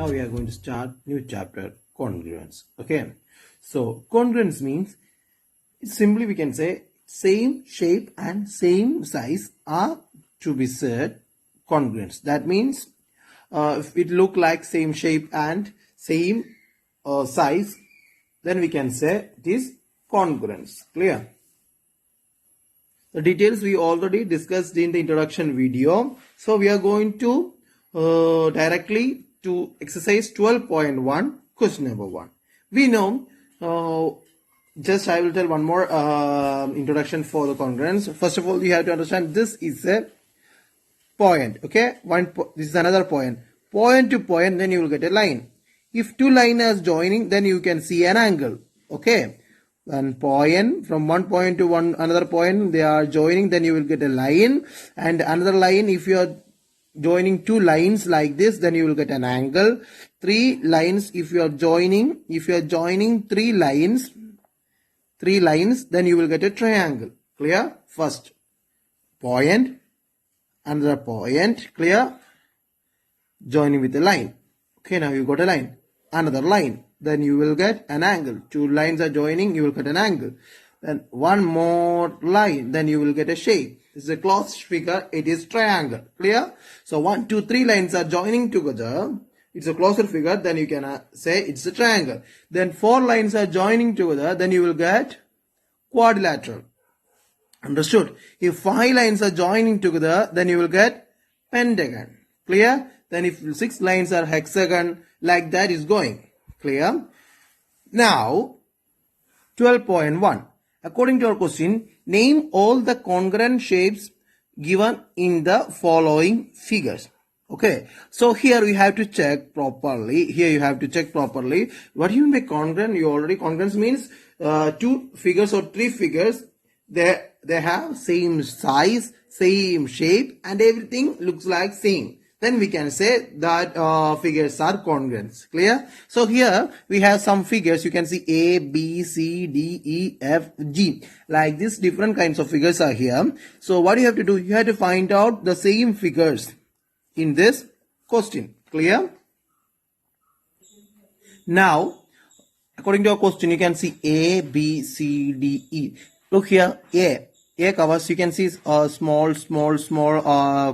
Now we are going to start new chapter, congruence. Okay, so congruence means simply we can say same shape and same size are to be said congruence. That means if it look like same shape and same size, then we can say it is congruence. Clear? The details we already discussed in the introduction video. So we are going to directly to exercise 12.1, question number 1. We know, just I will tell one more introduction for the congruence. First of all, you have to understand this is a point. Okay, this is another point. Point to point, then you will get a line. If two lines are joining, then you can see an angle. Okay, and point from one point to another point, they are joining, then you will get a line, and another line. If you are joining two lines like this, then you will get an angle. Three lines, if you are joining three lines, then you will get a triangle. Clear? First point, another point. Clear? Joining with a line. Okay, now you got a line, another line, then you will get an angle. Two lines are joining, you will get an angle. Then one more line, then you will get a shape. This is a closed figure, it is triangle. Clear? So 1, 2, 3 lines are joining together, it's a closer figure, then you can say it's a triangle. Then 4 lines are joining together, then you will get quadrilateral. Understood? If 5 lines are joining together, then you will get pentagon. Clear? Then if 6 lines are hexagon, like that is going. Clear? Now 12.1. According to our question, name all the congruent shapes given in the following figures. Okay, so here we have to check properly. What do you mean by congruent? Congruence means 2 figures or 3 figures. They have same size, same shape, and everything looks like same. Then we can say that figures are congruent. Clear? So here we have some figures. You can see A, B, C, D, E, F, G. Like this, different kinds of figures are here. So what you have to do, you have to find out the same figures in this question. Clear? Now, according to our question, you can see A, B, C, D, E. Look here, A covers, you can see small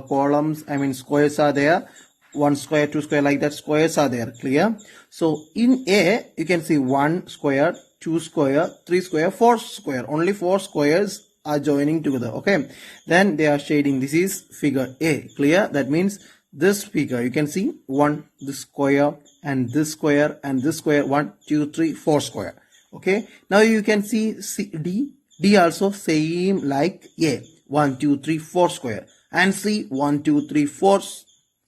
columns, squares are there. 1 square, 2 square, like that squares are there. Clear? So in A, you can see 1 square, 2 square, 3 square, 4 square. Only 4 squares are joining together. Okay. Then they are shading. This is figure A. Clear? That means this figure, you can see 1, this square, and this square, and this square, 1, 2, 3, 4 square. Okay. Now you can see D also same like A, 1, 2, 3, 4 square, and C 1, 2, 3, 4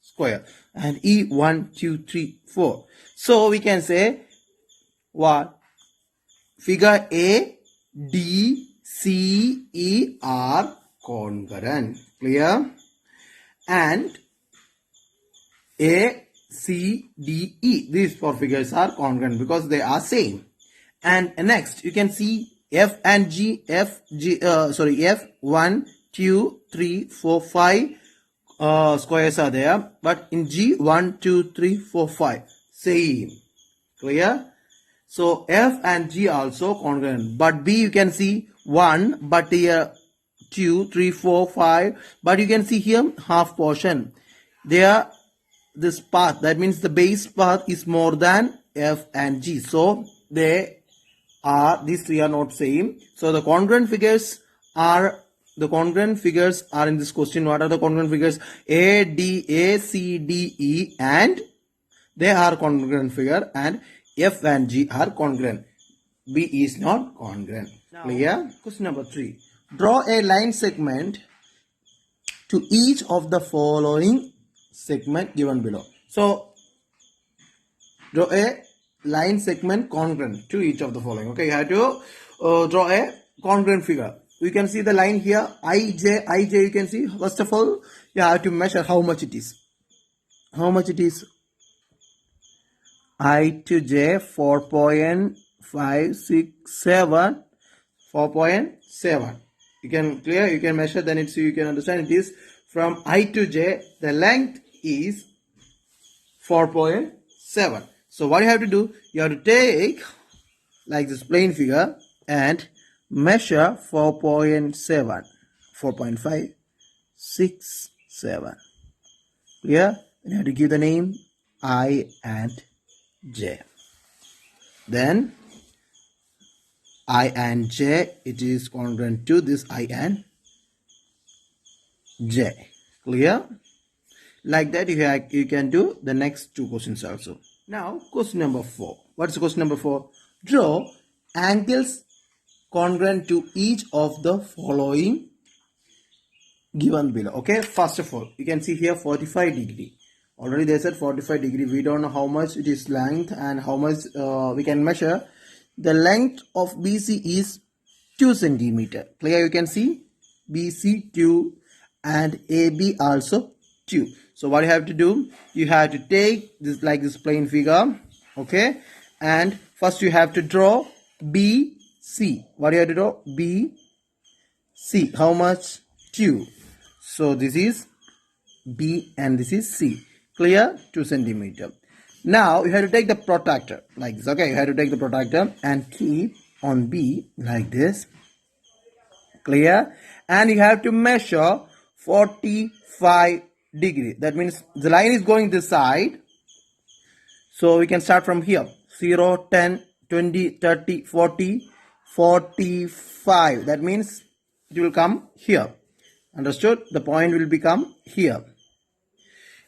square, and E 1, 2, 3, 4. So we can say what? Figure A, D, C, E are congruent. Clear? And A, C, D, E, these 4 figures are congruent because they are same. And next you can see F and G, F 1, 2, 3, 4, 5 squares are there, but in G 1, 2, 3, 4, 5 same. Clear? So F and G also congruent, but B you can see 1, but here 2, 3, 4, 5, but you can see here half portion. There this path, that means the base path is more than F and G, so these 3 are not same. So the congruent figures are in this question. What are the congruent figures? A, C, D, E, and they are congruent figure, and F and G are congruent. B is not congruent. Clear? Question number 3. Draw a line segment to each of the following segment given below. So draw a line segment congruent to each of the following. Okay, you have to draw a congruent figure. You can see the line here, IJ, you can see. First of all, you have to measure how much it is. How much it is? I to J 4.567, 4.7. You can measure, then you can understand it is from I to J, the length is 4.7. 4.7. So what you have to do, you have to take like this plane figure and measure 4.7, 4.5, 6, 7. Clear? Then you have to give the name I and J. Then I and J, it is congruent to this I and J. Clear? Like that you can do the next two questions also. Now question number 4. What's question number 4? Draw angles congruent to each of the following given below. Okay, first of all, you can see here 45 degree. Already they said 45 degree. We don't know how much it is length and how much we can measure. The length of BC is 2 centimeter. Clear? You can see BC 2 and AB also 2. So what you have to do, you have to take this like this plane figure, okay, and first you have to draw BC. What do you have to draw? BC. How much? 2. So this is B and this is C. Clear? 2 centimeter. Now you have to take the protractor like this. Okay, you have to take the protractor and keep on B like this. Clear? And you have to measure 45 degree. That means the line is going this side. So we can start from here. 0, 10, 20, 30, 40, 45. That means it will come here. Understood? The point will become here.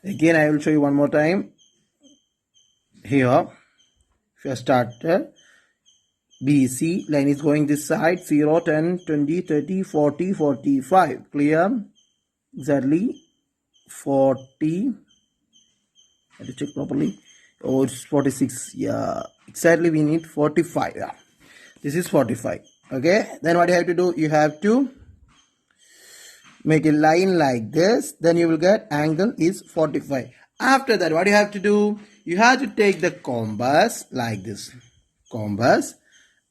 Again, I will show you one more time. Here, if you start BC, line is going this side. 0, 10, 20, 30, 40, 45. Clear? Exactly 40. I have to check properly. Oh, it's 46. Yeah, exactly we need 45. Yeah, this is 45. Okay, then what you have to do, you have to make a line like this. Then you will get angle is 45. After that, what you have to do, you have to take the compass like this. Compass.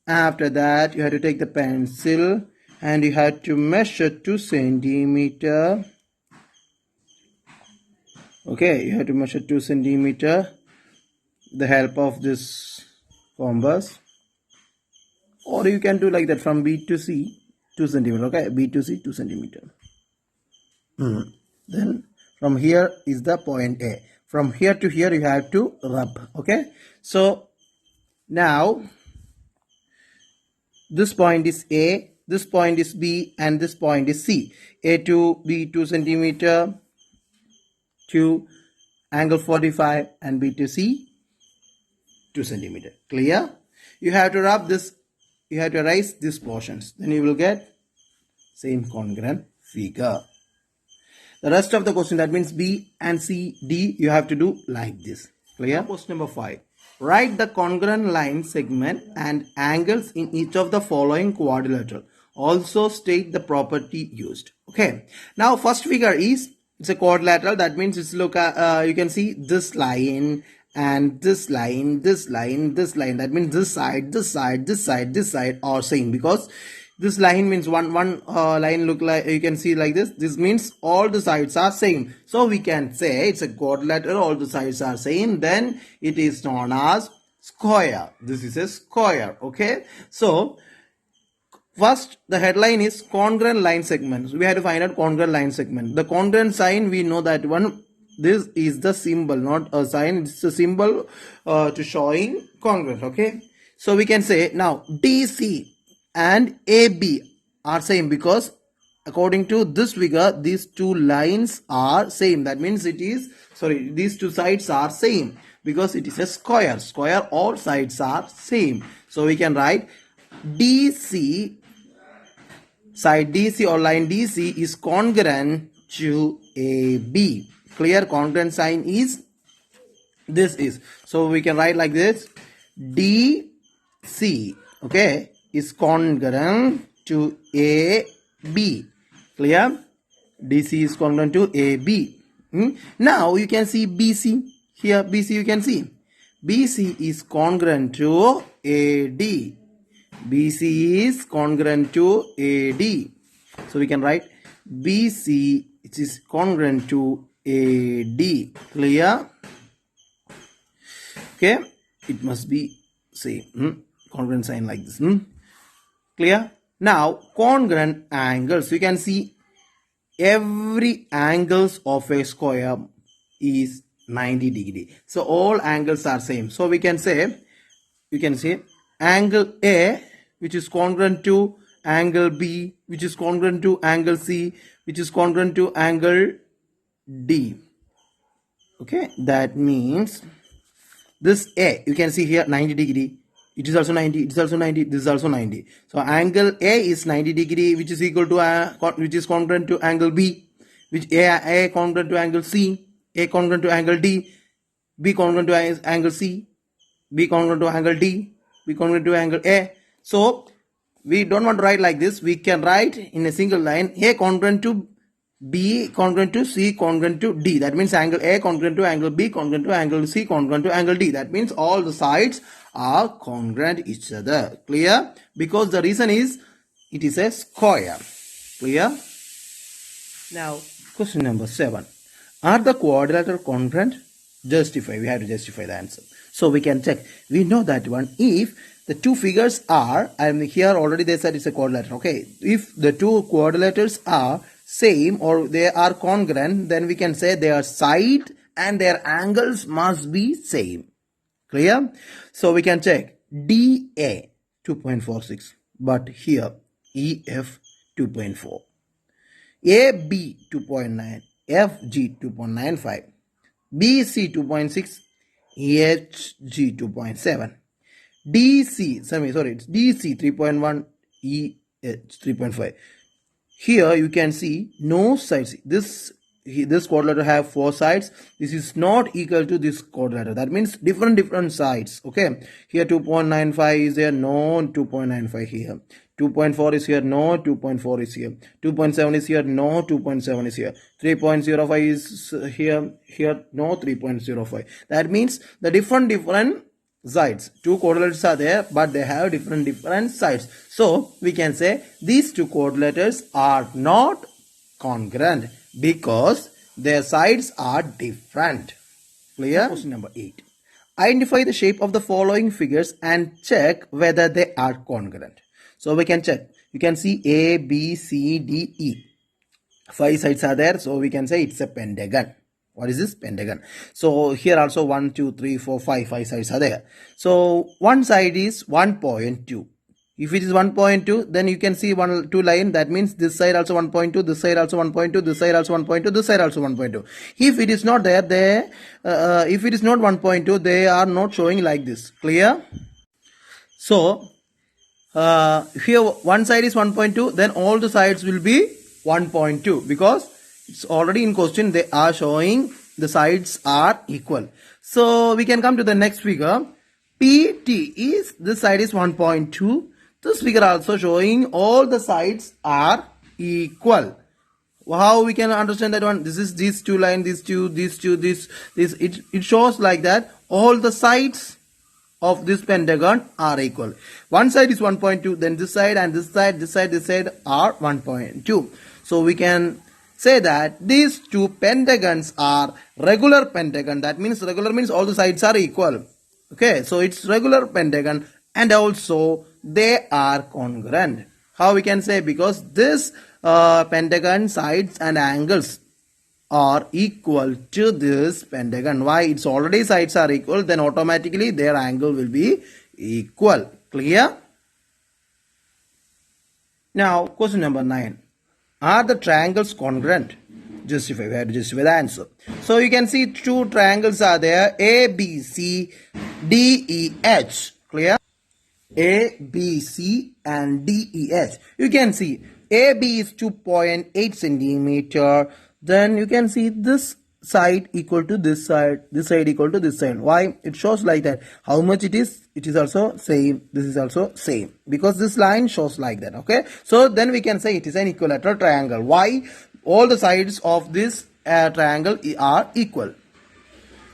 After that, you have to take the pencil and you have to measure 2 centimeter. Okay, you have to measure 2 centimeter. The help of this compass, or you can do like that from B to C 2 centimeter. Okay, B to C 2 centimeter. Then from here is the point A. From here to here you have to rub. Okay, so now this point is A, this point is B, and this point is C. A to B 2 centimeter to angle 45, and B to C 2 centimeter. Clear? You have to rub this, you have to erase these portions. Then you will get same congruent figure. The rest of the question, that means B and C, D, you have to do like this. Clear? Question number 5. Write the congruent line segment and angles in each of the following quadrilateral. Also state the property used. Okay. Now first figure is, it's a quadrilateral. That means it's look you can see this line and this line, this line, this line. That means this side, this side, this side, this side are same, because this line means one line look like, you can see like this. This means all the sides are same. So we can say it's a quadrilateral, all the sides are same. Then it is known as square. This is a square. Okay. So first, the headline is congruent line segments. We have to find out congruent line segment. The congruent sign, we know that one. This is the symbol, not a sign. It's a symbol to showing congruent. Okay. So we can say now DC and AB are same, because according to this figure, these two lines are same. That means it is, sorry, these two sides are same because it is a square. Square, all sides are same. So we can write DC, side DC or line DC is congruent to AB. Clear? Congruent sign is this is. So we can write like this. DC, okay, is congruent to AB. Clear? DC is congruent to AB. Now you can see BC. Here BC you can see. BC is congruent to AD. BC is congruent to AD. So we can write BC, it is congruent to AD. Clear? Okay, it must be same. Congruent sign like this. Clear? Now, congruent angles. You can see every angles of a square is 90 degree. So all angles are same. So we can say, you can say angle A, which is congruent to angle B, which is congruent to angle C, which is congruent to angle D. Okay, that means this A, you can see here 90 degree. It is also 90, it is also 90, this is also 90. So angle A is 90 degree, which is equal to which is congruent to angle B, which A congruent to angle C, A congruent to angle D, B congruent to angle C, B congruent to angle D, B congruent to angle A. So we don't want to write like this. We can write in a single line A congruent to B congruent to C congruent to D. That means angle A congruent to angle B congruent to angle C congruent to angle D. That means all the sides are congruent each other. Clear? Because the reason is it is a square. Clear? Now question number 7. Are the quadrilateral congruent? Justify. We have to justify the answer. So we can check. We know that one. If the two figures are, and here already they said it's a quadrilateral. Okay. If the two quadrilaterals are same or they are congruent, then we can say their side and their angles must be same. Clear? So we can check DA 2.46, but here EF 2.4, AB 2.9, FG 2.95, BC 2.6, HG 2.7, it's DC 3.1, EH 3.5. Here you can see no sides. This quadrilateral have 4 sides. This is not equal to this quadrilateral. That means different sides. Okay. Here 2.95 is here. No 2.95 here. 2.4 is here. No 2.4 is here. 2.7 is here. No 2.7 is here. 3.05 is here. Here no 3.05. That means the different sides. Two quadrilaterals are there, but they have different sides. So we can say these two quadrilaterals are not congruent because their sides are different. Clear? Question number 8. Identify the shape of the following figures and check whether they are congruent. So we can check. You can see A, B, C, D, E. 5 sides are there. So we can say it's a pentagon. What is this? Pentagon. So here also 1, 2, 3, 4, 5 sides are there. So one side is 1.2. If it is 1.2, then you can see 2 line. That means this side also 1.2, this side also 1.2, this side also 1.2, this side also 1.2. If it is not there, if it is not 1.2, they are not showing like this. Clear? So here one side is 1.2, then all the sides will be 1.2 because it's already in question. They are showing the sides are equal. So we can come to the next figure. PT is, this side is 1.2. This figure also showing all the sides are equal. How we can understand that one? This is these 2 lines, these two, this. It shows like that all the sides of this pentagon are equal. One side is 1.2, then this side and this side are 1.2. So we can say that these two pentagons are regular pentagon. That means regular means all the sides are equal. Okay, so it's regular pentagon and also they are congruent. How we can say? Because this pentagon sides and angles are equal to this pentagon. Why? It's already sides are equal, then automatically their angle will be equal. Clear? Now question number 9. Are the triangles congruent? Justify. We have to justify the answer. So you can see 2 triangles are there. A, B, C, D, E, H. Clear? A, B, C and D, E, H. You can see AB is 2.8 centimeter. Then you can see this side equal to this side equal to this side. Why? It shows like that. How much it is? It is also same. This is also same because this line shows like that. Okay. So then we can say it is an equilateral triangle. Why? All the sides of this triangle are equal.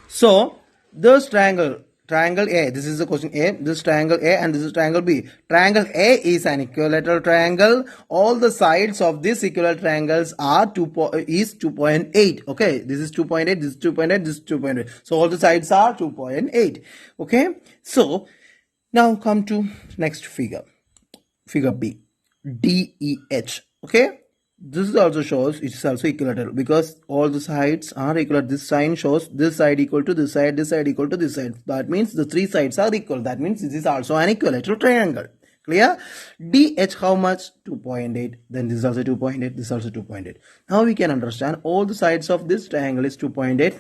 So this triangle triangle A. This is the question A. This is triangle A and this is triangle B. Triangle A is an equilateral triangle. All the sides of this equilateral triangles are 2.8. Okay, this is 2.8. This is 2.8. This is 2.8. So all the sides are 2.8. Okay. So now come to next figure. Figure B. DEH. Okay. This is also shows it's also equilateral because all the sides are equal. This sign shows this side equal to this side equal to this side. That means the three sides are equal. That means this is also an equilateral triangle. Clear? DH how much? 2.8. Then this is also 2.8. This is also 2.8. Now we can understand all the sides of this triangle is 2.8.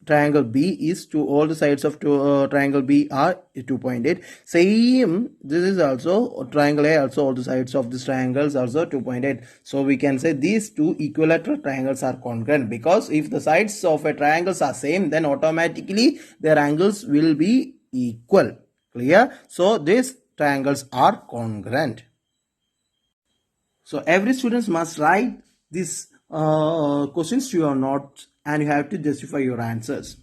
Triangle B is all the sides of triangle B are 2.8. Same, this is also triangle A, also all the sides of this triangles also 2.8. So we can say these two equilateral triangles are congruent, because if the sides of a triangles are same, then automatically their angles will be equal. Clear? So these triangles are congruent. So every student must write these questions to your notes and you have to justify your answers.